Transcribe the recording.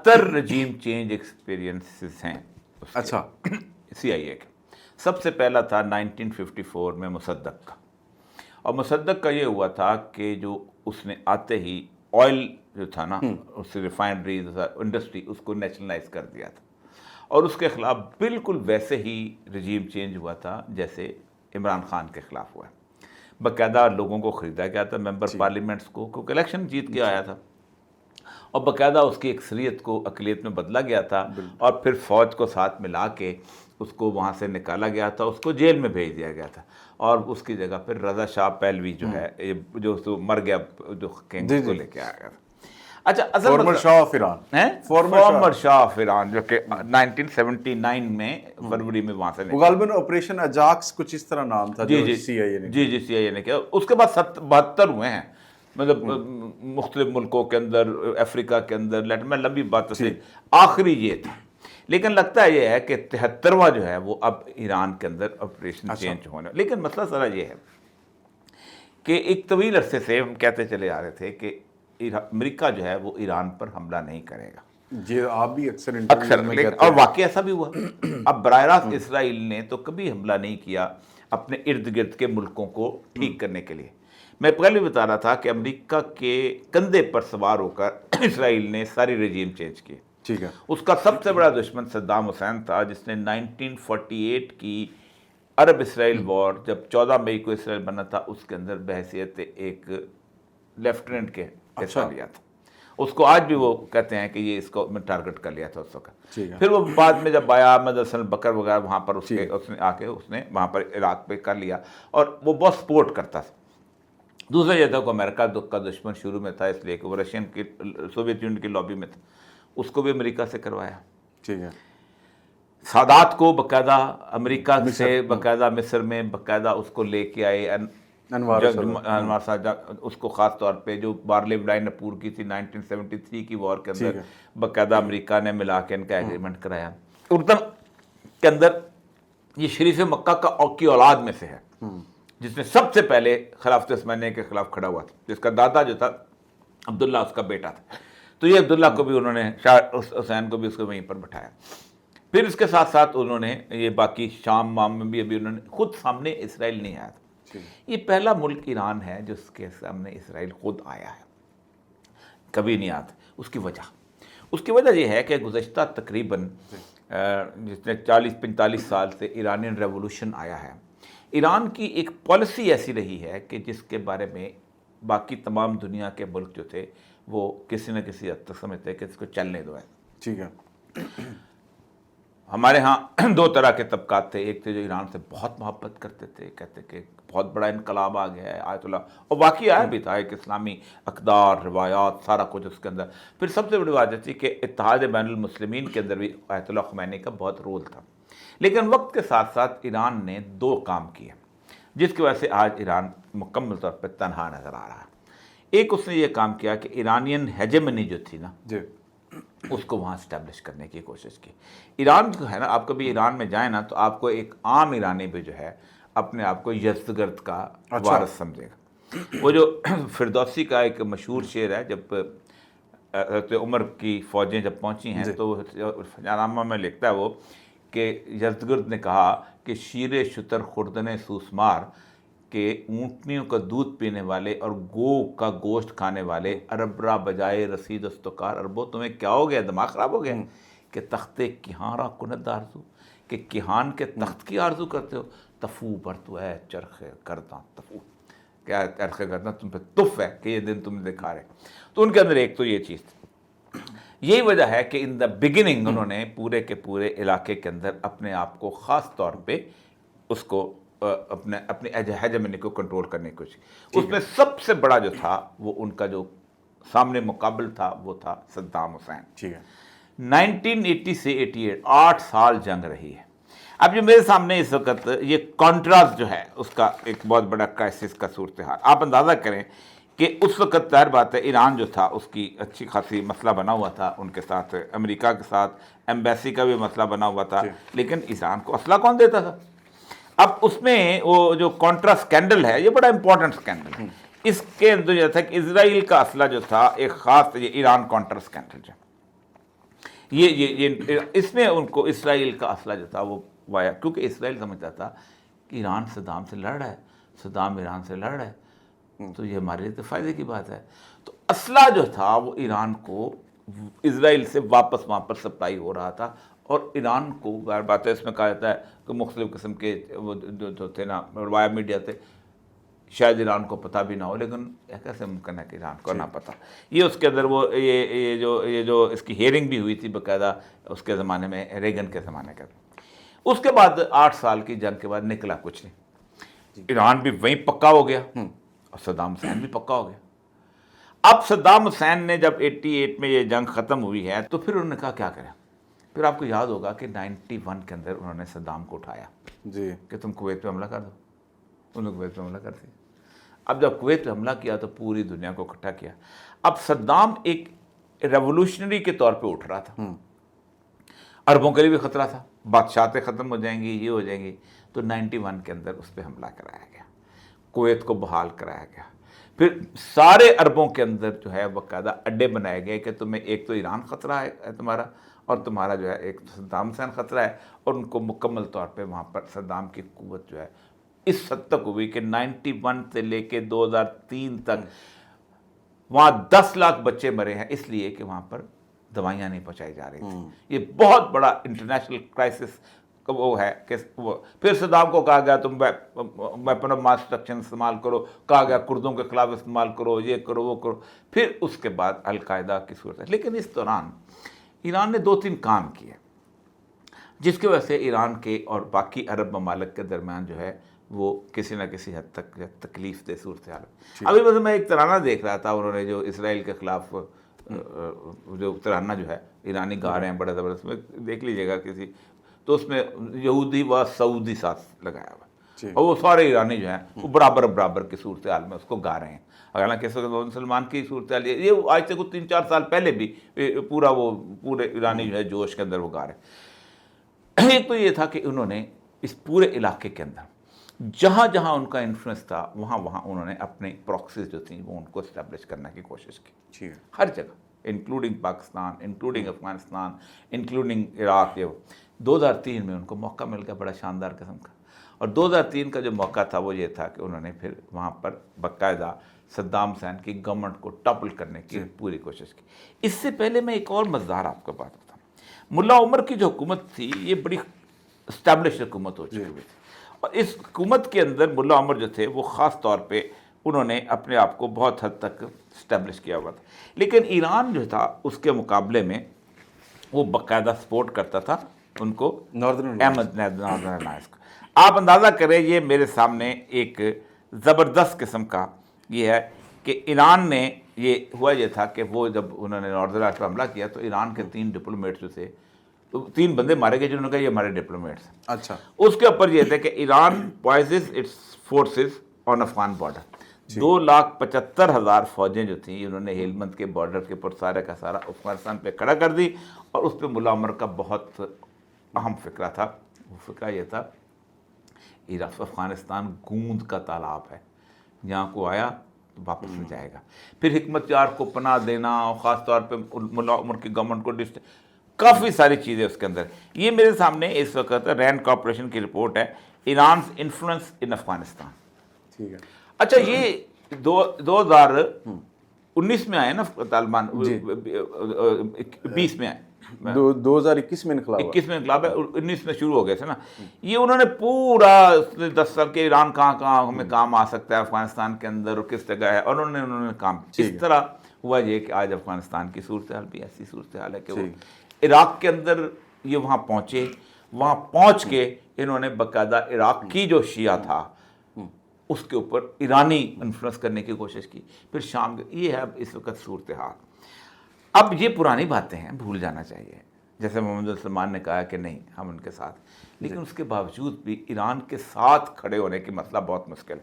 73 regime change experiences ہیں اچھا CIA کے. سب سے پہلا تھا 1954 میں مصدق کا، اور مصدق کا یہ ہوا تھا کہ جو اس نے آتے ہی آئل جو تھا نا، اس سے ریفائنریز انڈسٹری، اس کو نیشنلائز کر دیا تھا، اور اس کے خلاف بالکل ویسے ہی رجیم چینج ہوا تھا جیسے عمران خان کے خلاف ہوا ہے. باقاعدہ لوگوں کو خریدا گیا تھا، ممبر پارلیمنٹس کو، کیونکہ الیکشن جیت کے آیا تھا، اور باقاعدہ اس کی اکثریت کو اقلیت میں بدلا گیا تھا، اور پھر فوج کو ساتھ ملا کے اس کو وہاں سے نکالا گیا تھا، اس کو جیل میں بھیج دیا گیا تھا، اور اس کی جگہ پھر رضا شاہ پہلوی جو ہے جو مر گیا، جو کنگ کو لے کے آیا گیا تھا. اچھا اصل فارمر شاہ آف ایران، فارمر شاہ آف ایران، جو کہ 1979 میں فروری میں وہاں سے وہ غالباً آپریشن اجاکس کچھ اس طرح نام تھا جو CIA نے جی CIA نے کیا. اس کے بعد 72 ہوئے ہیں، مطلب مختلف ملکوں کے اندر، افریقہ کے اندر، لیٹن میں لمبی بات سے آخری یہ تھا. لیکن لگتا ہے یہ ہے کہ 73واں جو ہے وہ اب ایران کے اندر آپریشن چینج ہونے. لیکن مسئلہ ذرا یہ ہے کہ ایک طویل عرصے سے ہم کہتے چلے آ رہے تھے کہ امریکہ جو ہے وہ ایران پر حملہ نہیں کرے گا. جی آپ بھی اکثر اور واقعی ایسا بھی ہوا. اب براہ راست اسرائیل نے تو کبھی حملہ نہیں کیا اپنے ارد گرد کے ملکوں کو ٹھیک کرنے کے لیے. میں پہلے بھی بتا رہا تھا کہ امریکہ کے کندھے پر سوار ہو کر اسرائیل نے ساری رجیم چینج کی. ٹھیک ہے. اس کا سب سے بڑا دشمن صدام حسین تھا، جس نے 1948 کی عرب اسرائیل وار، جب 14 مئی کو اسرائیل بنا تھا، اس کے اندر بحیثیت ایک لیفٹیننٹ کے حصہ لیا تھا. اس کو آج بھی وہ کہتے ہیں کہ یہ اس کو میں ٹارگٹ کر لیا تھا اس وقت. پھر وہ بعد میں جب آیا احمد حسن بکر وغیرہ، وہاں پر اس نے آ کے اس نے وہاں پر عراق پہ کر لیا، اور وہ بہت سپورٹ کرتا تھا. دوسرا یہ تھا کہ امریکہ کا دشمن شروع میں تھا، اس لیے کہ وہ رشین کی سوویت یونین کی لابی میں تھا، اس کو بھی امریکہ سے کروایا. ٹھیک ہے. سادات کو باقاعدہ امریکہ سے باقاعدہ مصر میں باقاعدہ اس کو لے کے آئے انوار صاحب، اس کو خاص طور پہ جو بارلے ولائی نے پور کی تھی 1973 کی وار کے اندر، باقاعدہ امریکہ نے ملا کے ان کا ایگریمنٹ کرایا. اردن کے اندر یہ شریف مکہ کی اولاد میں سے ہے جس نے سب سے پہلے خلافت عثمانیہ کے خلاف کھڑا ہوا تھا، جس کا دادا جو تھا عبداللہ اس کا بیٹا تھا. تو یہ عبداللہ کو بھی انہوں نے، شاہ حسین کو بھی اس کو وہیں پر بٹھایا. پھر اس کے ساتھ ساتھ انہوں نے یہ باقی شام میں بھی ابھی انہوں نے خود سامنے اسرائیل نہیں آیا تھا. یہ پہلا ملک ایران ہے جس کے سامنے اسرائیل خود آیا ہے، کبھی نہیں آتا. اس کی وجہ یہ ہے کہ گزشتہ تقریباً جس نے 40-45 سال سے ایرانین ریولوشن آیا ہے، ایران کی ایک پالیسی ایسی رہی ہے کہ جس کے بارے میں باقی تمام دنیا کے ملک جو تھے وہ کسی نہ کسی حد تک سمجھتے ہیں کہ اس کو چلنے دو ہے. ٹھیک ہے. ہمارے ہاں دو طرح کے طبقات تھے. ایک تھے جو ایران سے بہت محبت کرتے تھے، کہتے کہ بہت بڑا انقلاب آ گیا ہے، آیت اللہ، اور واقعی آیا بھی تھا، ایک اسلامی اقدار، روایات، سارا کچھ اس کے اندر. پھر سب سے بڑی بات یہ تھی کہ اتحاد بین المسلمین کے اندر بھی آیت اللہ خمینی کا بہت رول تھا. لیکن وقت کے ساتھ ساتھ ایران نے دو کام کیے جس کی وجہ سے آج ایران مکمل طور پہ تنہا نظر آ رہا ہے. ایک اس نے یہ کام کیا کہ ایرانین ہیجمنی جو تھی نا، اس کو وہاں اسٹیبلش کرنے کی کوشش کی. ایران جو ہے نا، آپ کبھی ایران میں جائیں نا تو آپ کو ایک عام ایرانی بھی جو ہے اپنے آپ کو یزدگرد کا وارث سمجھے گا. وہ جو فردوسی کا ایک مشہور شعر ہے، جب حضرت عمر کی فوجیں جب پہنچی ہیں تو فجانامہ میں لکھتا ہے وہ کہ یزدگرد نے کہا کہ شیر شتر خوردن سوسمار کہ اونٹنیوں کا دودھ پینے والے اور گو کا گوشت کھانے والے، عرب را بجائے رسید استقار عربو، تمہیں کیا ہو گیا، دماغ خراب ہو گیا کہ تخت کہاں را کند آرزو، کہ کہان کے تخت کی آرزو کرتے ہو. تفو بر تو ہے چرخ گرداں، تفو کیا چرخ گرداں تم پہ تف ہے کہ یہ دن تم دکھا رہے. تو ان کے اندر ایک تو یہ چیز تھی. یہی وجہ ہے کہ ان دا بگننگ انہوں نے پورے کے پورے علاقے کے اندر اپنے آپ کو خاص طور پہ اس کو اپنے ہیجمنی کو کنٹرول کرنے کی کوشش. اس میں سب سے بڑا جو تھا وہ ان کا جو سامنے مقابل تھا وہ تھا صدام حسین. ٹھیک ہے. 1980 سے 88 8 سال جنگ رہی ہے. اب جو میرے سامنے اس وقت یہ کانٹراس جو ہے اس کا ایک بہت بڑا کرائسس کا صورتحال. آپ اندازہ کریں کہ اس وقت ظاہر بات ہے ایران جو تھا اس کی اچھی خاصی مسئلہ بنا ہوا تھا ان کے ساتھ، امریکہ کے ساتھ ایمبیسی کا بھی مسئلہ بنا ہوا تھا، لیکن ایران کو اسلحہ کون دیتا تھا؟ اب اس میں وہ جو کانٹرا اسکینڈل ہے یہ بڑا امپورٹنٹ اسکینڈل ہے. اس کے اندر یہ تھا کہ اسرائیل کا اسلحہ جو تھا ایک خاص، یہ ایران کانٹرا اسکینڈل جو یہ اس نے ان کو اسرائیل کا اسلحہ جو تھا وہ وایا، کیونکہ اسرائیل سمجھتا تھا کہ ایران صدام سے لڑ رہا ہے، صدام ایران سے لڑ رہا ہے، تو یہ ہمارے لیے تو فائدے کی بات ہے. تو اسلحہ جو تھا وہ ایران کو اسرائیل سے واپس وہاں پر سپلائی ہو رہا تھا، اور ایران کو ظاہر بات ہے اس میں کہا جاتا ہے کہ مختلف قسم کے وہ جو تھے نا روایہ میڈیا تھے، شاید ایران کو پتہ بھی نہ ہو، لیکن کیسے ممکن ہے کہ ایران کو نہ پتہ. یہ اس کے اندر وہ یہ جو اس کی ہیئرنگ بھی ہوئی تھی باقاعدہ اس کے زمانے میں، ریگن کے زمانے کا. اس کے بعد 8 سال کی جنگ کے بعد نکلا کچھ نہیں، ایران بھی وہیں پکا ہو گیا اور صدام حسین بھی پکا ہو گیا. اب صدام حسین نے جب 88 میں یہ جنگ ختم ہوئی ہے تو پھر انہوں نے کہا کیا کریں. پھر آپ کو یاد ہوگا کہ 91 کے اندر انہوں نے صدام کو اٹھایا جی کہ تم کویت پہ حملہ کر دو. انہوں نے کویت پہ حملہ کر دیا. اب جب کویت پہ حملہ کیا تو پوری دنیا کو اکٹھا کیا. اب صدام ایک ریولوشنری کے طور پہ اٹھ رہا تھا، عربوں کے لیے بھی خطرہ تھا، بادشاہتیں ختم ہو جائیں گی، یہ ہو جائیں گی. تو 91 کے اندر اس پہ حملہ کرایا گیا، کویت کو بحال کرایا گیا. پھر سارے عربوں کے اندر جو ہے باقاعدہ اڈے بنائے گئے کہ تمہیں ایک تو ایران خطرہ ہے تمہارا، اور تمہارا جو ہے ایک صدام حسین خطرہ ہے. اور ان کو مکمل طور پہ وہاں پر صدام کی قوت جو ہے اس حد تک ہوئی کہ 91 سے لے کے 2003 تک وہاں 10 لاکھ بچے مرے ہیں، اس لیے کہ وہاں پر دوائیاں نہیں پہنچائی جا رہی تھیں. یہ بہت بڑا انٹرنیشنل کرائسس وہ ہے کہ وہ پھر صدام کو کہا گیا تم ویپن آف ماس ڈسٹرکشن استعمال کرو، کہا گیا کردوں کے خلاف استعمال کرو، یہ کرو وہ کرو. پھر اس کے بعد القاعدہ کی صورت ہے. لیکن اس دوران ایران نے 2-3 کام کیے جس کی وجہ سے ایران کے اور باقی عرب ممالک کے درمیان جو ہے وہ کسی نہ کسی حد تک تکلیف دہ صورتحال. ابھی بس میں ایک ترانہ دیکھ رہا تھا، انہوں نے جو اسرائیل کے خلاف جو ترانہ جو ہے ایرانی گا رہے ہیں بڑے زبردست، میں دیکھ لیجیے گا کسی، تو اس میں یہودی و سعودی ساتھ لگایا ہوا، اور وہ سارے ایرانی جو ہیں وہ برابر کی صورتحال میں اس کو گا رہے ہیں. حالانکہ مسلمان کی صورتحال یہ آج سے کچھ 3-4 سال پہلے بھی پورے ایرانی جو ہے جوش کے اندر وہ گا رہے ہیں. ایک تو یہ تھا کہ انہوں نے اس پورے علاقے کے اندر جہاں جہاں ان کا انفلوئنس تھا وہاں انہوں نے اپنی پراکسیز جو تھیں وہ ان کو اسٹیبلش کرنے کی کوشش کی ہر جگہ، including Pakistan, including Afghanistan, including Iraq. 2003 میں ان کو موقع مل گیا بڑا شاندار قسم کا، اور 2003 کا جو موقع تھا وہ یہ تھا کہ انہوں نے پھر وہاں پر باقاعدہ صدام حسین کی گورنمنٹ کو ٹاپل کرنے کی پوری کوشش کی. اس سے پہلے میں ایک اور مزدار آپ کو بات بتاؤں. ملا عمر کی جو حکومت تھی یہ بڑی اسٹیبلش حکومت ہو چکی ہوئی تھی، اور اس حکومت کے اندر ملا عمر جو تھے وہ خاص طور پہ انہوں نے اپنے آپ کو بہت حد تک اسٹیبلش کیا ہوا تھا. لیکن ایران جو تھا اس کے مقابلے میں وہ باقاعدہ سپورٹ کرتا تھا ان کو، ناردرن الائنس کو. آپ اندازہ کریں، یہ میرے سامنے ایک زبردست قسم کا یہ ہے کہ ایران نے یہ ہوا یہ تھا کہ وہ جب انہوں نے ناردرن الائنس پر حملہ کیا تو ایران کے 3 ڈپلومیٹ جو تھے، 3 بندے مارے گئے جنہوں نے کہا یہ ہمارے ڈپلومیٹس ہیں. اچھا، اس کے اوپر یہ تھا کہ Iran poises its forces on Afghan border. 2,75,000 فوجیں جو تھیں انہوں نے ہیلمند کے بارڈر کے اوپر سارا کا سارا افغانستان پہ کھڑا کر دی. اور اس پہ ملا عمر کا بہت اہم فکرہ تھا. وہ فکرہ یہ تھا افغانستان گوند کا تالاب ہے، یہاں کو آیا تو واپس نہیں جائے گا. پھر حکمت یار کو پناہ دینا، اور خاص طور پہ ملا عمر کی گورنمنٹ کو کافی ساری چیزیں اس کے اندر. یہ میرے سامنے اس وقت رینڈ کارپوریشن کی رپورٹ ہے، ایرانز انفلوئنس ان افغانستان. ٹھیک ہے. اچھا، یہ 2019 میں آئے نا طالبان، 20 میں آئے، 2021 میں انقلاب 21 میں انقلاب ہے، 19 میں شروع ہو گئے تھے نا. یہ انہوں نے پورا 10 سال کے ایران کہاں ہمیں کام آ سکتا ہے افغانستان کے اندر اور کس جگہ ہے، اور انہوں نے کام اس طرح ہوا یہ کہ آج افغانستان کی صورتحال بھی ایسی صورتحال ہے کہ وہ عراق کے اندر یہ وہاں پہنچے. وہاں پہنچ کے انہوں نے باقاعدہ عراق کی جو شیعہ تھا اس کے اوپر ایرانی انفلوئنس کرنے کی کوشش کی. پھر شام، یہ ہے اب اس وقت صورتحال. اب یہ پرانی باتیں ہیں، بھول جانا چاہیے. جیسے محمد بن سلمان نے کہا کہ نہیں ہم ان کے ساتھ، لیکن اس کے باوجود بھی ایران کے ساتھ کھڑے ہونے کی مسئلہ بہت مشکل ہے.